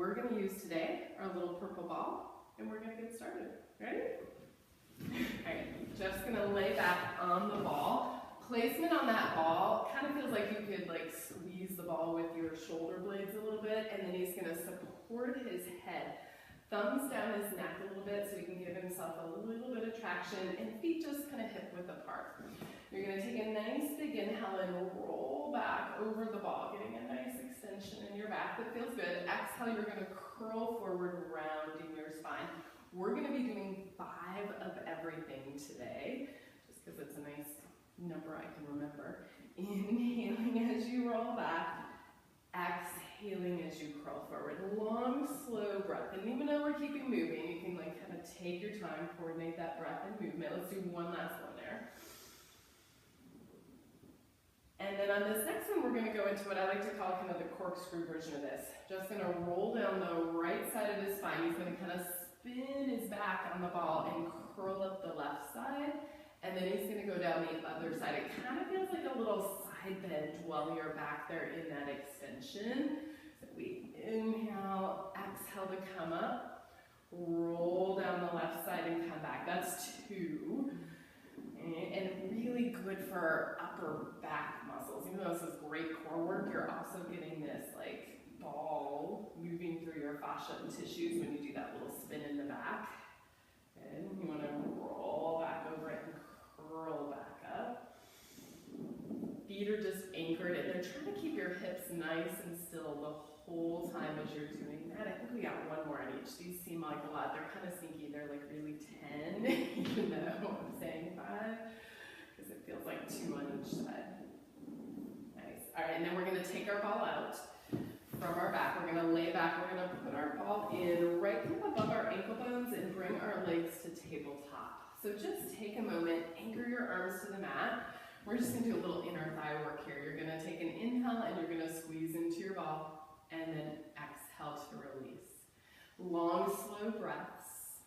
we're going to use today our little purple ball, and we're going to get started. Ready? Alright, just going to lay back on the ball. Placement on that ball kind of feels like you could like squeeze the ball with your shoulder blades a little bit, and then he's going to support his head. Thumbs down his neck a little bit so he can give himself a little bit of traction, and feet just kind of hip width apart. You're going to take a nice big inhale and roll back over the ball, getting a nice extension in your back that feels good. Exhale, you're going to curl forward, rounding your spine. We're going to be doing 5 of everything today, just because it's a nice number I can remember. Inhaling as you roll back. Exhaling as you curl forward. Long, slow breath. And even though we're keeping moving, you can like kind of take your time, coordinate that breath and movement. Let's do one last one there. And then on this next one, we're going to go into what I like to call kind of the corkscrew version of this. Just going to roll down the right side of his spine. He's going to kind of spin his back on the ball and curl up the left side. And then he's going to go down the other side. It kind of feels like a little side bend while you're back there in that extension. So we inhale, exhale to come up, roll down the left side and come back. That's 2. And really good for upper back muscles. Even though this is great core work, you're also getting this like ball moving through your fascia and tissues when you do that little spin in the back. And you want to roll back over it and curl back up. Feet are just anchored, and they're trying to keep your hips nice and still the whole time as you're doing that. I think we got one more on each. These seem like a lot. They're kind of sneaky. They're like really 10, even though I'm saying 5, because it feels like 2 on each side. Nice. All right, and then we're going to take our ball out from our back. We're going to lay back. We're going to put our ball in right above our ankle bones and bring our legs to tabletop. So just take a moment, anchor your arms to the mat. We're just going to do a little inner thigh work here. You're going to take an inhale and you're going to squeeze into your ball and then exhale to release. Long, slow breaths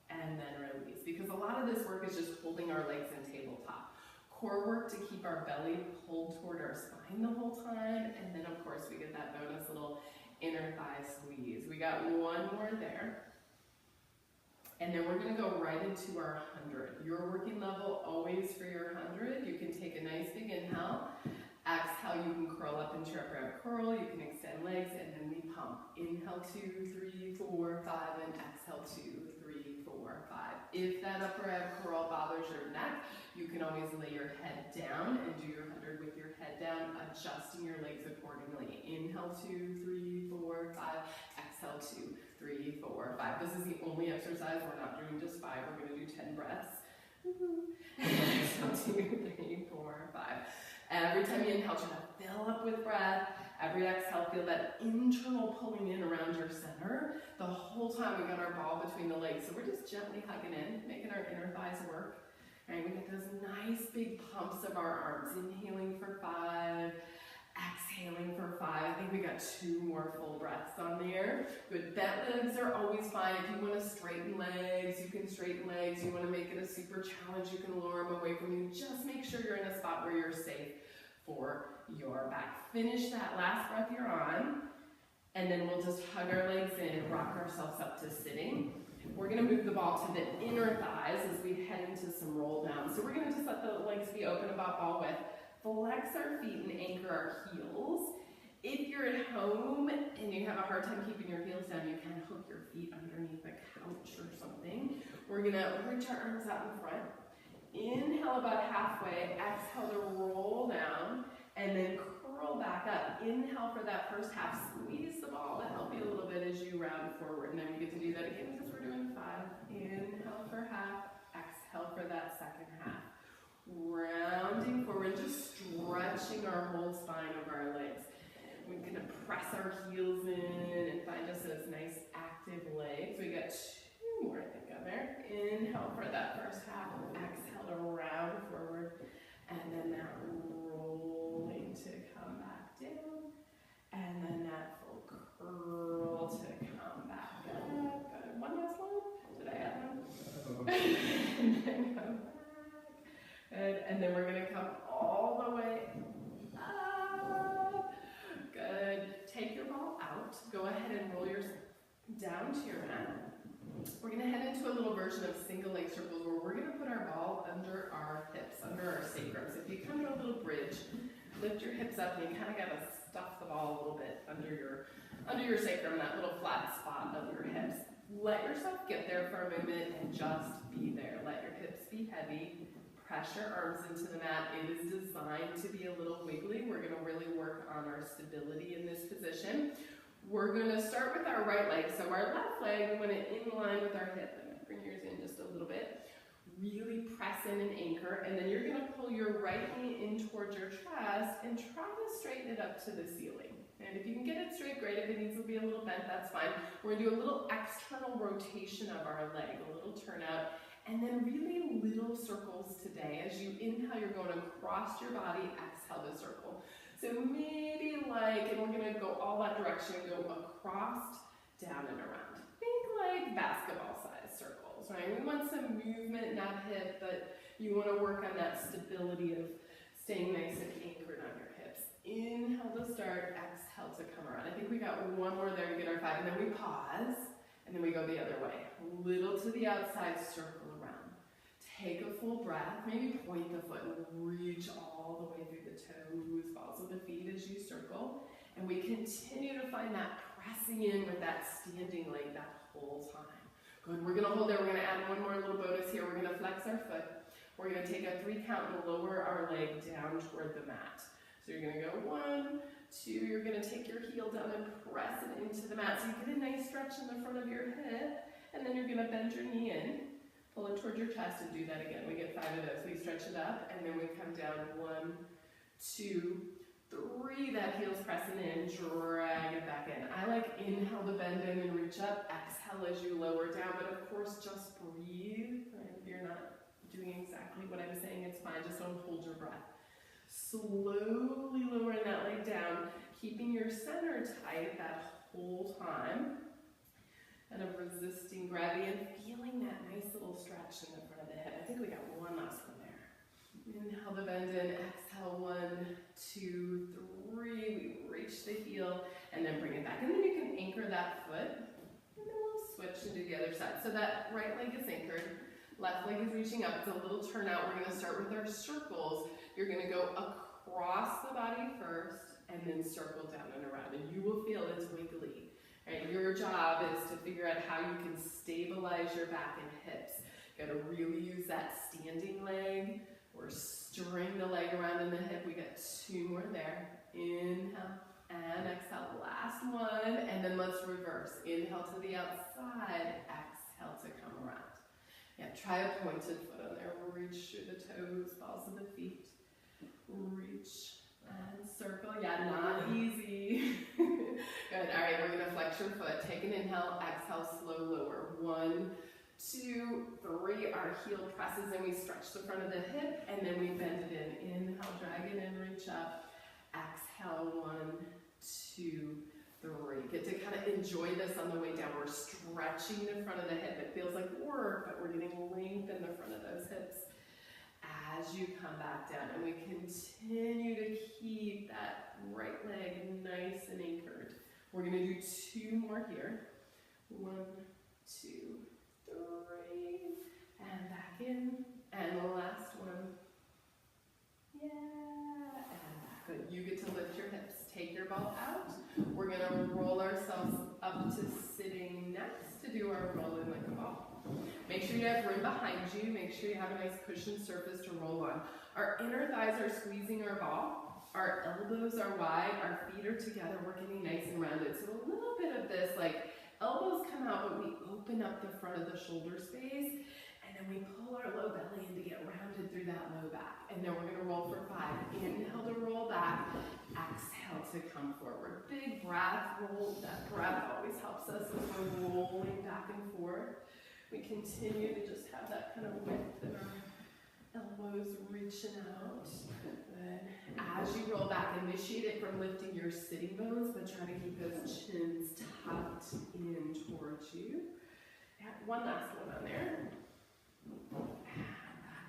and then release, because a lot of this work is just holding our legs in tabletop. Core work to keep our belly pulled toward our spine the whole time, and then of course we get that bonus little inner thigh squeeze. We got one more there. And then we're going to go right into our 100. Your working level always for your 100. You can take a nice big inhale. Exhale, you can curl up into your upper ab curl. You can extend legs, and then we pump. Inhale 2, 3, 4, 5, and exhale 2, 3, 4, 5. If that upper ab curl bothers your neck, you can always lay your head down and do your 100 with your head down, adjusting your legs accordingly. Inhale 2, 3, 4, 5. Exhale 2, 3, 4, 5. This is the only exercise. We're not doing just 5. We're going to do 10 breaths. Exhale 2, 3, 4, 5. Every time you inhale, try to fill up with breath. Every exhale, feel that internal pulling in around your center. The whole time we got our ball between the legs. So we're just gently hugging in, making our inner thighs work. Right, we get those nice big pumps of our arms. Inhaling for 5. Exhaling for 5. I think we got 2 more full breaths on there. Good. Bent legs are always fine. If you want to straighten legs, you can straighten legs. You want to make it a super challenge, you can lower them away from you. Just make sure you're in a spot where you're safe for your back. Finish that last breath you're on, and then we'll just hug our legs in and rock ourselves up to sitting. We're going to move the ball to the inner thighs as we head into some roll down. So we're going to just let the legs be open about ball width. Flex our feet and anchor our heels. If you're at home and you have a hard time keeping your heels down, you can hook your feet underneath the couch or something. We're going to reach our arms out in front. Inhale about halfway. Exhale to roll down. And then curl back up. Inhale for that first half. Squeeze the ball to help you a little bit as you round forward. And then we get to do that again because we're doing 5. Inhale for half. Exhale for that second half. Rounding forward, just stretching our whole spine over our legs. We're going to press our heels in and find us those nice active legs. We got 2 more, I think, on there. Inhale for that first half. Exhale to round forward. And then that rolling to come back down. And then that full curl to come back up. Good. One last one. Did I add one? And then come back. Good. And then we're going to come all the way up. Good. Take your ball out. Go ahead and roll your down to your mat. We're going to head into a little version of single leg circles where we're going to put our ball under our hips, under our sacrum. So if you come to a little bridge, lift your hips up, and you kind of got to stuff the ball a little bit under your sacrum, that little flat spot of your hips. Let yourself get there for a moment and just be there. Let your hips be heavy. Press your arms into the mat. It is designed to be a little wiggly. We're going to really work on our stability in this position. We're going to start with our right leg. So our left leg, we want to in line with our hip. I'm going to bring yours in just a little bit. Really press in and anchor. And then you're going to pull your right knee in towards your chest and try to straighten it up to the ceiling. And if you can get it straight, great. If it needs to be a little bent, that's fine. We're going to do a little external rotation of our leg, a little turnout. And then really little circles today. As you inhale, you're going across your body, exhale to circle. So maybe like, and we're going to go all that direction, go across, down, and around. Think like basketball-sized circles, right? We want some movement in that hip, but you want to work on that stability of staying nice and anchored on your hips. Inhale to start, exhale to come around. I think we got one more there to get our 5, and then we pause, and then we go the other way. Little to the outside, circle around. Take a full breath, maybe point the foot and reach all the way through the toes, balls of the feet as you circle. And we continue to find that pressing in with that standing leg that whole time. Good, we're gonna hold there. We're gonna add one more little bonus here. We're gonna flex our foot. We're gonna take a 3 count and lower our leg down toward the mat. So you're gonna go 1, 2, you're gonna take your heel down and press it into the mat. So you get a nice stretch in the front of your hip, and then you're gonna bend your knee in. Pull it towards your chest and do that again. We get 5 of those. We stretch it up and then we come down. 1, 2, 3. That heel's pressing in. Drag it back in. I like inhale to bend in and reach up. Exhale as you lower down. But of course, just breathe. Right? If you're not doing exactly what I'm saying, it's fine. Just don't hold your breath. Slowly lowering that leg down. Keeping your center tight that whole time. Kind of resisting gravity and feeling that nice little stretch in the front of the hip. I think we got one last one there. Inhale to bend in, exhale, 1, 2, 3. We reach the heel and then bring it back. And then you can anchor that foot and then we'll switch and do the other side. So that right leg is anchored, left leg is reaching up. It's a little turnout. We're going to start with our circles. You're going to go across the body first and then circle down and around. And you will feel it's wiggly. Right, your job is to figure out how you can stabilize your back and hips. You got to really use that standing leg or stirring the leg around in the hip. We got 2 more there. Inhale and exhale. Last one, and then let's reverse. Inhale to the outside. Exhale to come around. Yeah, try a pointed foot on there. Reach through the toes, balls of the feet. Reach. And circle, yeah, not easy. Good, all right, we're gonna flex your foot. Take an inhale, exhale, slow lower. 1, 2, 3, our heel presses and we stretch the front of the hip and then we bend it in. Inhale, drag it in, reach up. Exhale, 1, 2, 3. Get to kind of enjoy this on the way down. We're stretching the front of the hip. It feels like work, but we're getting length in the front of those hips. As you come back down, and we continue to keep that right leg nice and anchored. We're going to do 2 more here. 1, 2, 3, and back in, and the last one. Yeah, and back. Good. You get to lift your hips. Take your ball out. We're going to roll ourselves up to sitting next to do our roll in like a ball. Make sure you have room behind you. Make sure you have a nice cushioned surface to roll on. Our inner thighs are squeezing our ball. Our elbows are wide. Our feet are together. We're getting nice and rounded. So a little bit of this, like elbows come out, but we open up the front of the shoulder space. And then we pull our low belly in to get rounded through that low back. And then we're going to roll for 5. Inhale to roll back. Exhale to come forward. Big breath. Roll. That breath always helps us as we're rolling back and forth. We continue to just have that kind of width in our elbows reaching out. Good. As you roll back, initiate it from lifting your sitting bones, but try to keep those chins tucked in towards you. One last one on there.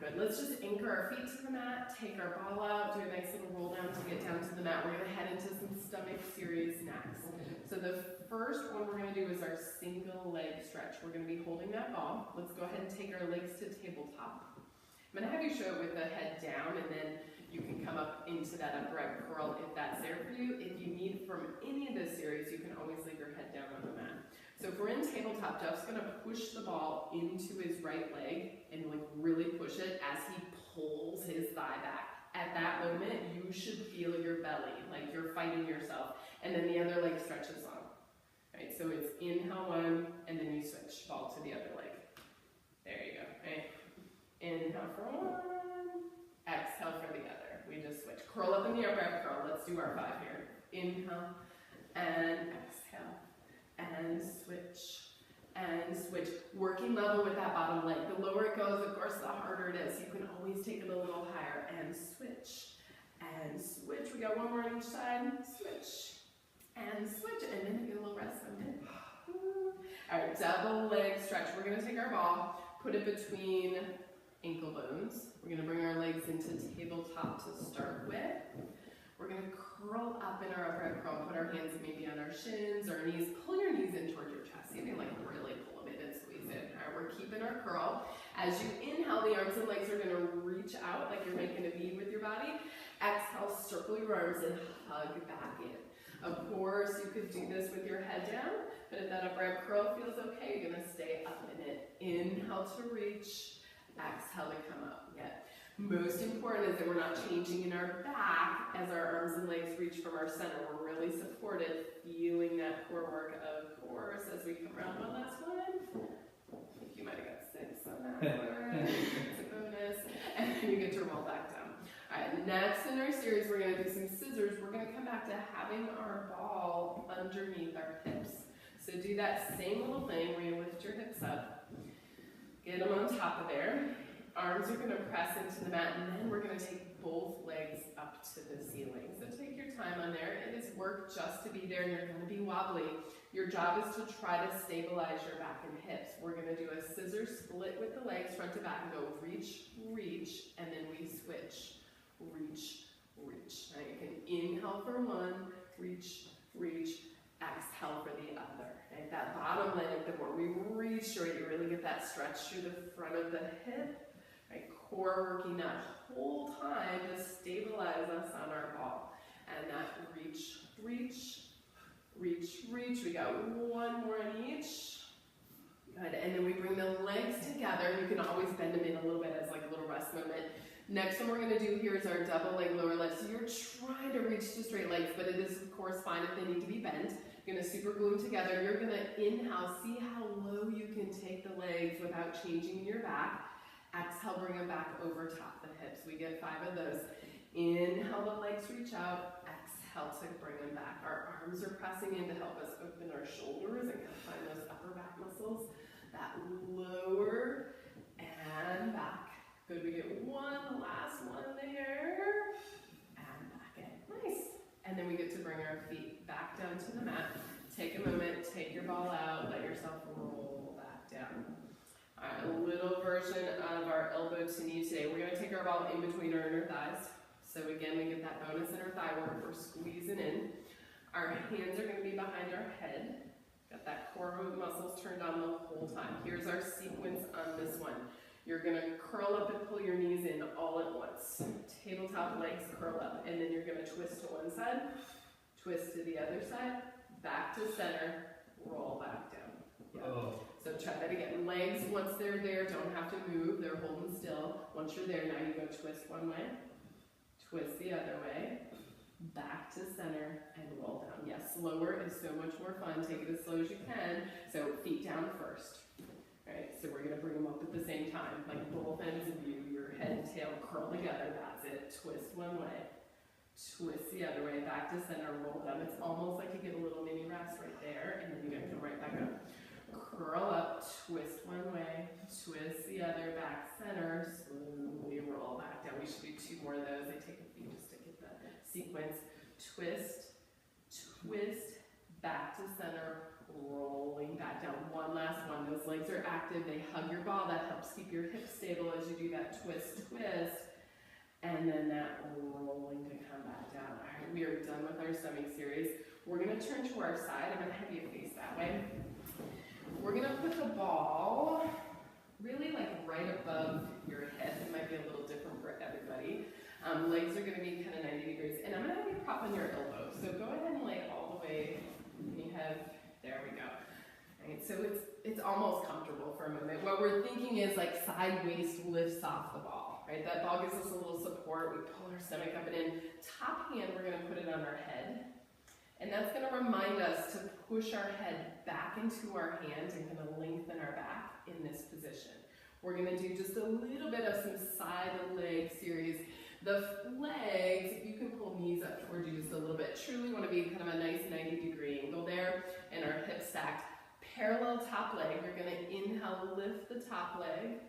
Good. Good, let's just anchor our feet to the mat, take our ball out, do a nice little roll down to get down to the mat. We're gonna head into some stomach series next. So the first one we're gonna do is our single leg stretch. We're gonna be holding that ball. Let's go ahead and take our legs to tabletop. I'm gonna have you show it with the head down, and then you can come up into that upright curl if that's there for you. If you need from any of this series, you can always leave your head down on the mat. So if we're in tabletop, Jeff's gonna push the ball into his right leg and like really push it as he pulls his thigh back. At that moment, you should feel your belly, like you're fighting yourself. And then the other leg stretches on. Right, so it's inhale one, and then you switch ball to the other leg. There you go, right? Inhale for one, exhale for the other. We just switch. Curl up in the upright curl. Let's do our 5 here. Inhale and exhale and switch and switch. Working level with that bottom leg. The lower it goes, of course, the harder it is. You can always take it a little higher and switch and switch. We got one more on each side. Switch and switch, and then get a little rest on it. All right, double leg stretch. We're gonna take our ball, put it between ankle bones. We're gonna bring our legs into tabletop to start with. We're gonna curl up in our upright curl, put our hands maybe on our shins or knees. Pull your knees in towards your chest. See if you like really pull a bit and squeeze in. All right, we're keeping our curl. As you inhale, the arms and legs are gonna reach out like you're making a V with your body. Exhale, circle your arms and hug back in. Of course, you could do this with your head down, but if that upright curl feels okay, you're gonna stay up in it. Inhale to reach, exhale to come up. Yeah. Most important is that we're not changing in our back as our arms and legs reach from our center. We're really supported, feeling that core work, of course, as we come around. One last one. I think you might have got 6 on that one. It's a bonus. And then you get to roll back down. All right, next in our series, we're going to do some scissors. We're going to come back to having our ball underneath our hips. So do that same little thing where you lift your hips up, get them on top of there. Arms are going to press into the mat, and then we're going to take both legs up to the ceiling. So take your time on there. It is work just to be there, and you're going to be wobbly. Your job is to try to stabilize your back and hips. We're going to do a scissor split with the legs front to back and go reach, reach, and then we switch. Reach, reach. Now you can inhale for one, reach, reach, exhale for the other. Right? That bottom leg, the more we reach, or you really get that stretch through the front of the hip. Right? Core working that whole time to stabilize us on our ball. And that reach, reach, reach, reach. We got one more in each. Good. And then we bring the legs together. You can always bend them in a little bit as like a little rest moment. Next one we're going to do here is our double leg lower left. So you're trying to reach to straight legs, but it is of course fine if they need to be bent. You're going to super glue them together. You're going to inhale, see how low you can take the legs without changing your back. Exhale, bring them back over top the hips. We get 5 of those. Inhale, the legs reach out. Exhale to bring them back. Our arms are pressing in to help us open our shoulders and kind of find those upper back muscles. That lower and back. Good, we get one last one there, and back in, nice. And then we get to bring our feet back down to the mat. Take a moment, take your ball out, let yourself roll back down. All right, a little version of our elbow to knee today. We're gonna take our ball in between our inner thighs. So again, we get that bonus inner thigh work, we're squeezing in. Our hands are gonna be behind our head. Got that core muscles turned on the whole time. Here's our sequence on this one. You're gonna curl up and pull your knees in all at once. Tabletop legs curl up, and then you're gonna twist to one side, twist to the other side, back to center, roll back down. Yeah. Oh. So try that again. Legs, once they're there, don't have to move, they're holding still. Once you're there, now you go twist one way, twist the other way, back to center, and roll down. Yes, slower is so much more fun. Take it as slow as you can. So feet down first. Right, so we're going to bring them up at the same time, like both ends of you, your head and tail curl together, that's it. Twist one way, twist the other way, back to center, roll down. It's almost like you get a little mini rest right there, and then you're going to come right back up. Curl up, twist one way, twist the other, back center, slowly roll back down. We should do 2 more of those. They take a few just to get the sequence. Twist, twist, back to center, rolling back down. One last one. Those legs are active. They hug your ball. That helps keep your hips stable as you do that twist, twist. And then that rolling to come back down. All right, we are done with our stomach series. We're gonna turn to our side. I'm gonna have you face that way. We're gonna put the ball really like right above your head. It might be a little different for everybody. Legs are gonna be kind of 90 degrees. And I'm gonna have you prop on your elbow. So go ahead and lay all the way. You have, there we go. All right, so it's almost comfortable for a moment. What we're thinking is like side waist lifts off the ball, right? That ball gives us a little support. We pull our stomach up and in. Top hand, we're gonna put it on our head. And that's gonna remind us to push our head back into our hands and kind of lengthen our back in this position. We're gonna do just a little bit of some side leg series. The legs, if you can pull knees up towards you just a little bit, truly want to be kind of a nice 90-degree angle there, and our hips stacked. Parallel top leg, you're going to inhale, lift the top leg, and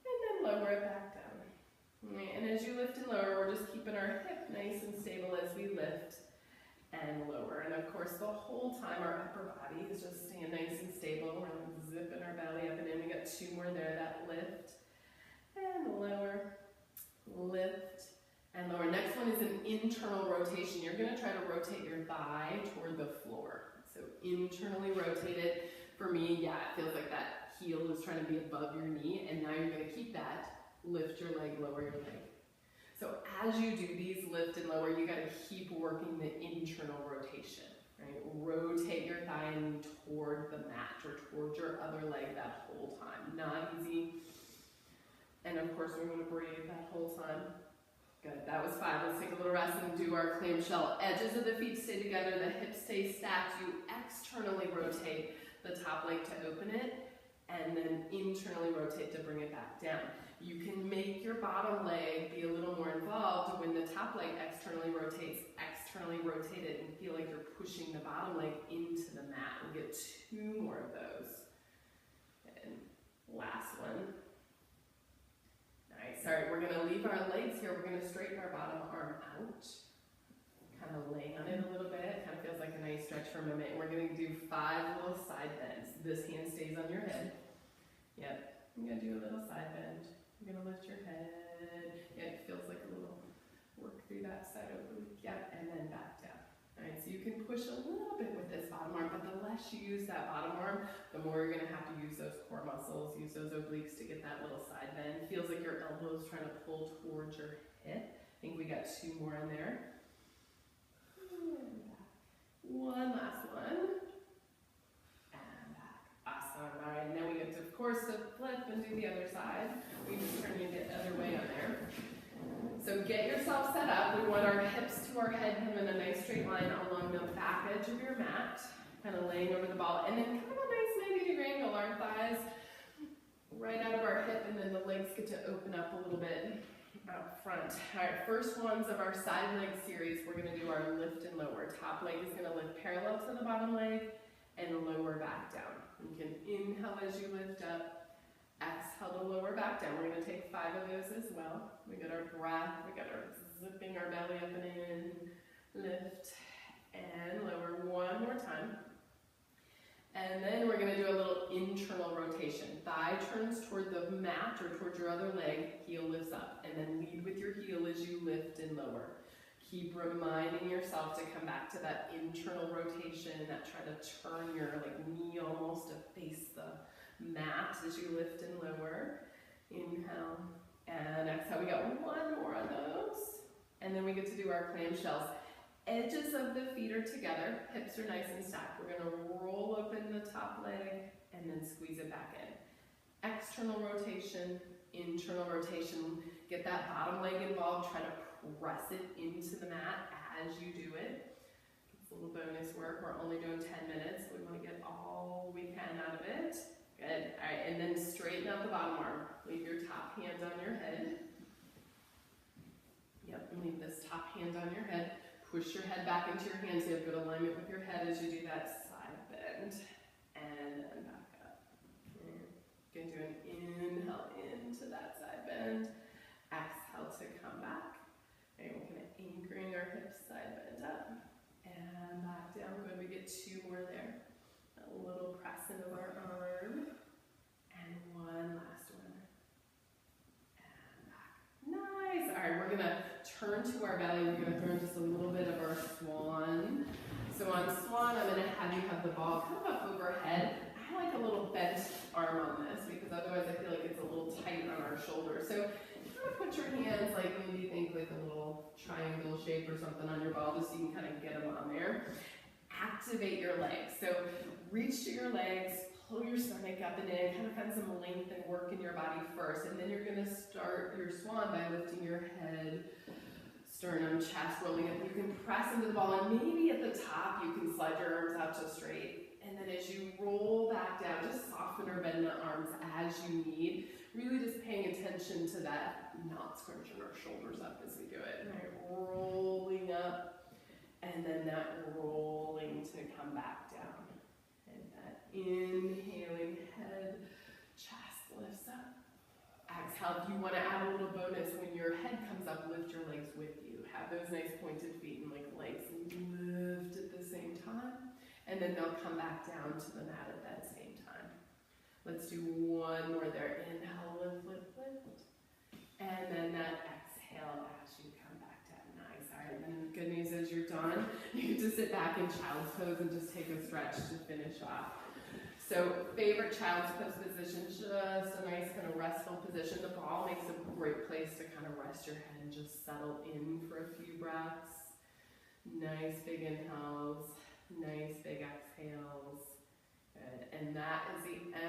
then lower it back down. Right, and as you lift and lower, we're just keeping our hip nice and stable as we lift and lower. And of course, the whole time our upper body is just staying nice and stable. We're zipping our belly up and in. We got two more there, that lift and lower. Lift and lower. Next one is an internal rotation. You're going to try to rotate your thigh toward the floor. So internally rotate it. For me, yeah, it feels like that heel is trying to be above your knee, and now you're going to keep that. Lift your leg, lower your leg. So as you do these lift and lower, you got to keep working the internal rotation. Right? Rotate your thigh and knee toward the mat or towards your other leg that whole time. Not easy. And of course, we're going to breathe that whole time. Good, that was 5. Let's take a little rest and do our clamshell. Edges of the feet stay together, the hips stay stacked. You externally rotate the top leg to open it, and then internally rotate to bring it back down. You can make your bottom leg be a little more involved. When the top leg externally rotates, externally rotate it and feel like you're pushing the bottom leg into the mat. We'll get 2 more of those. And last one. Alright, sorry, we're going to leave our legs here. We're going to straighten our bottom arm out. Kind of laying on it a little bit. Kind of feels like a nice stretch for a moment. We're going to do 5 little side bends. This hand stays on your head. Yep. I'm going to do a little side bend. You're going to lift your head. Yeah, it feels like a little work through that side oblique. Yep, and then back down. Alright, so you can push a little bit with this bottom arm, but the less you use that bottom arm, the more you're going to have to use those core muscles, use those obliques to get that little side bend. Feels like your elbow is trying to pull towards your hip. I think we got 2 more in there. And back. One last one. And back. Awesome. Alright, and then we get to, of course, to flip and do the other side. We just turn you the other way on there. So get yourself set up. We want our hips to our head kind of in a nice straight line along the back edge of your mat, kind of laying over the ball, and then kind of a nice 90-degree angle, our thighs right out of our hip, and then the legs get to open up a little bit up front. All right, first ones of our side leg series, we're going to do our lift and lower. Top leg is going to lift parallel to the bottom leg and lower back down. You can inhale as you lift up. Exhale to lower back down. We're going to take 5 of those as well. We got our breath, we got our zipping our belly up and in, lift and lower. One more time. And then we're going to do a little internal rotation. Thigh turns toward the mat or towards your other leg, heel lifts up, and then lead with your heel as you lift and lower. Keep reminding yourself to come back to that internal rotation, that try to turn your knee almost to face the mat as you lift and lower. Inhale and exhale. We got 1 more of those. And then we get to do our clamshells. Edges of the feet are together. Hips are nice and stacked. We're going to roll open the top leg and then squeeze it back in. External rotation, internal rotation. Get that bottom leg involved. Try to press it into the mat as you do it. It's a little bonus work. We're only doing 10 minutes. We want to get all we can out of it. Good. All right, and then straighten out the bottom arm. Leave your top hand on your head. Yep, and leave this top hand on your head. Push your head back into your hands. You have good alignment with your head as you do that side bend. And then back up. You're going to do an inhale into that side bend. Exhale to come back. And we're kind of anchoring our hips, side bend up. And back down. Good, we get 2 more there. to our belly, we're going to throw in just a little bit of our swan. So on swan, I'm going to have you have the ball kind of up overhead. I like a little bent arm on this because otherwise I feel like it's a little tight on our shoulder. So kind of put your hands like maybe think like a little triangle shape or something on your ball just so you can kind of get them on there. Activate your legs. So reach to your legs, pull your stomach up and in, kind of find some length and work in your body first. And then you're going to start your swan by lifting your head, sternum, chest, rolling up. You can press into the ball, and maybe at the top you can slide your arms out to straight. And then as you roll back down, just soften or bend the arms as you need. Really just paying attention to that, not scrunching our shoulders up as we do it. Right, rolling up, and then that rolling to come back down. And that inhaling head, chest lifts up. Exhale, if you want to add a little bonus, when your head comes up, lift your legs with you. Have those nice pointed feet and like legs lift at the same time. And then they'll come back down to the mat at that same time. Let's do one more there. Inhale, lift, lift, lift. And then that exhale as you come back down. Nice. All right, and then the good news is you're done. You get to sit back in child's pose and just take a stretch to finish off. So favorite child's pose position, just a nice kind of restful position. The ball makes a great place to kind of rest your head and just settle in for a few breaths. Nice big inhales, nice big exhales. Good. And that is the end.